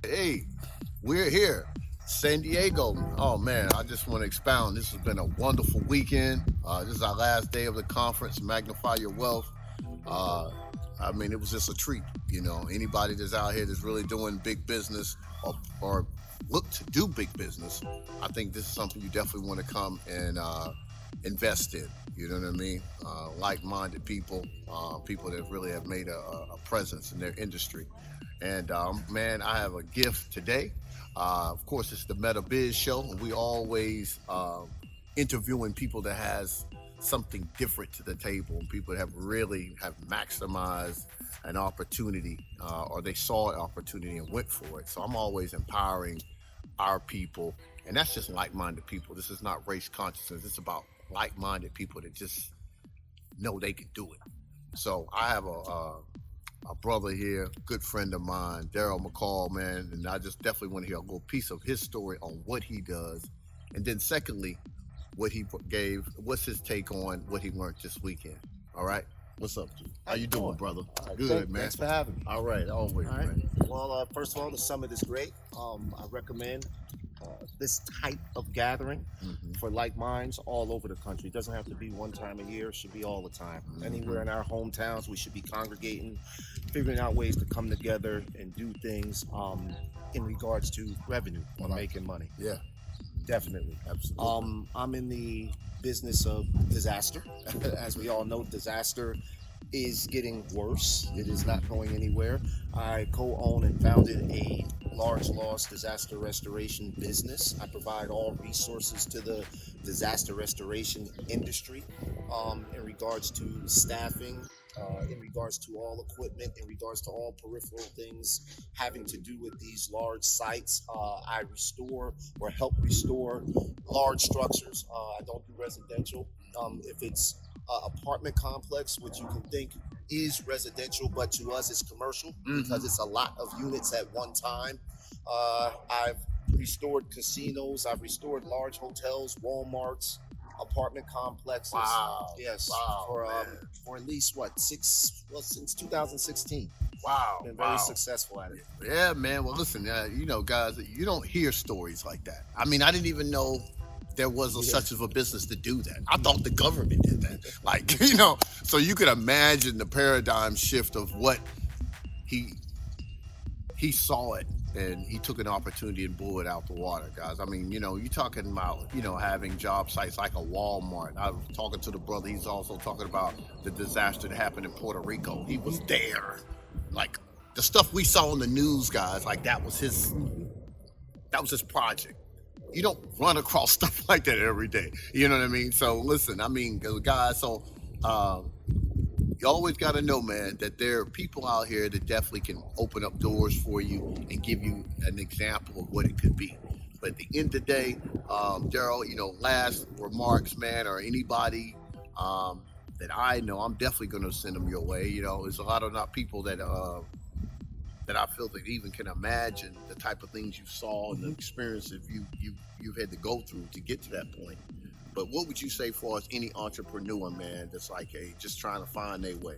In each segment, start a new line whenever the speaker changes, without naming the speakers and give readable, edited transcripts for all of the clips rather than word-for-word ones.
Hey, we're here, San Diego. Oh man, I just want to expound. This has been a wonderful weekend. This is our last day of the conference, Magnify Your Wealth. Uh, I mean, it was just a treat. You know, anybody that's out here that's really doing big business or look to do big business, I think this is something you definitely want to come and invest in. You know what I mean? Like-minded people, people that really have made a presence in their industry. And man, I have a gift today. Of course, it's the Meta Biz Show, and we always interviewing people that has something different to the table, and people that have maximized an opportunity, or they saw an opportunity and went for it. So I'm always empowering our people, and that's just like-minded people. This is not race consciousness. It's about like-minded people that just know they can do it. So I have a brother here, good friend of mine, Daryl McCall, man, and I just definitely want to hear a little piece of his story on what he does, and then secondly, what's his take on what he learned this weekend. All right, what's up, G? How you doing, brother?
Right,
Good, man.
Thanks for having me.
All right, always,
All right.
man.
Well, first of all, the summit is great. I recommend this type of gathering for like minds all over the country. It doesn't have to be one time a year. It should be all the time. Anywhere in our hometowns, we should be congregating, figuring out ways to come together and do things in regards to revenue or making money.
Yeah,
Definitely.
absolutely.
I'm in the business of disaster. As we all know, disaster is getting worse. It is not going anywhere. I co-own and founded a large loss disaster restoration business. I provide all resources to the disaster restoration industry in regards to staffing, in regards to all equipment, in regards to all peripheral things having to do with these large sites. I restore or help restore large structures. I don't do residential. If it's apartment complex, which you can think is residential, but to us it's commercial because it's a lot of units at one time. I've restored casinos. I've restored large hotels, Walmarts, apartment complexes.
Wow.
Yes.
Wow,
For at least since 2016.
Wow.
Been very successful at it.
Yeah, man. Well, listen, you know, guys, you don't hear stories like that. I mean, I didn't even know there was such of a business to do that. I thought the government did that. Like, you know, so you could imagine the paradigm shift of what he saw it and he took an opportunity and blew it out the water, guys. I mean, you know, you're talking about, you know, having job sites like a Walmart. I was talking to the brother. He's also talking about the disaster that happened in Puerto Rico. He was there. Like, the stuff we saw in the news, guys, like that was his project. You don't run across stuff like that every day. You know what I mean? So listen, I mean, guys, so you always got to know, man, that there are people out here that definitely can open up doors for you and give you an example of what it could be. But at the end of the day, Daryl, you know, last remarks, man, or anybody that I know, I'm definitely going to send them your way. You know, there's a lot of people that I feel that even can imagine the type of things you saw and the experiences you've had to go through to get to that point. But what would you say for us, any entrepreneur, man, that's like, hey, just trying to find their way?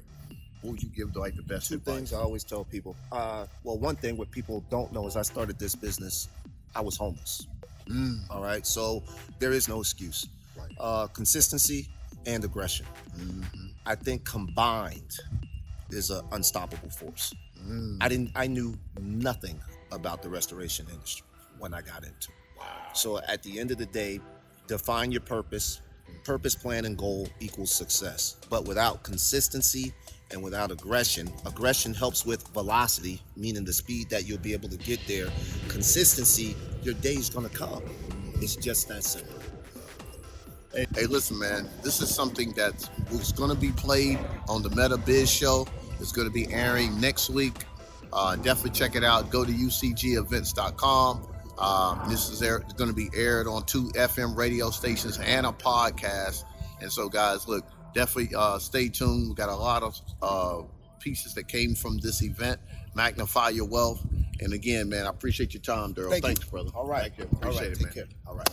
What would you give like the best
Two
advice?
things I always tell people. Well, one thing what people don't know is I started this business, I was homeless. All right, so there is no excuse.
Right.
Consistency and aggression. I think combined is an unstoppable force. I knew nothing about the restoration industry when I got into it.
Wow.
So at the end of the day, define your purpose. Purpose, plan, and goal equals success. But without consistency and without aggression helps with velocity, meaning the speed that you'll be able to get there. Consistency, your day's gonna come. It's just that simple.
Hey, listen, man, this is something that was going to be played on the Meta Biz Show. It's going to be airing next week. Definitely check it out. Go to ucgevents.com. This is going to be aired on 2 FM radio stations and a podcast. And so, guys, look, definitely stay tuned. We got a lot of pieces that came from this event. Magnify Your Wealth. And again, man, I appreciate your time, Daryl. Thanks, brother.
All right.
Thank you. Appreciate it,
Take
man.
care. All right.